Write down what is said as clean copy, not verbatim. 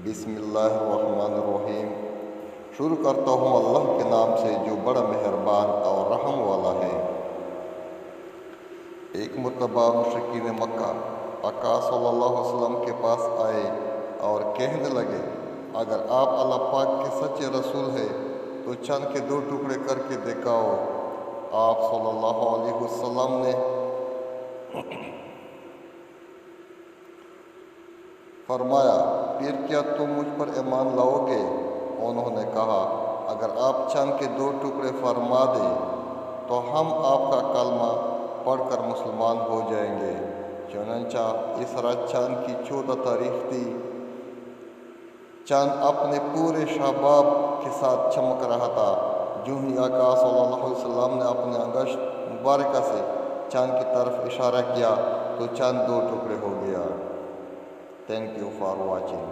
بسم اللہ الرحمن الرحیم۔ شروع کرتا ہوں اللہ کے نام سے جو بڑا مہربان اور رحم والا ہے۔ ایک مرتبہ مشرکین مکہ آقا صلی اللہ علیہ وسلم کے پاس آئے اور کہنے لگے، اگر آپ اللہ پاک کے سچے رسول ہیں تو چاند کے 2 ٹکڑے کر کے دکھاؤ۔ آپ صلی اللہ علیہ وسلم نے فرمایا، پھر کیا تم مجھ پر ایمان لاؤ گے؟ انہوں نے کہا، اگر آپ چاند کے 2 ٹکڑے فرما دیں تو ہم آپ کا کلمہ پڑھ کر مسلمان ہو جائیں گے۔ چنانچہ اس رات چاند کی 14 تاریخ تھی۔ چاند اپنے پورے شباب کے ساتھ چمک رہا تھا۔ جو ہی آقا صلی اللہ علیہ وسلم نے اپنے انگشت مبارکہ سے چاند کی طرف اشارہ کیا تو چاند 2 ٹکڑے ہو گیا۔ Thank you for watching.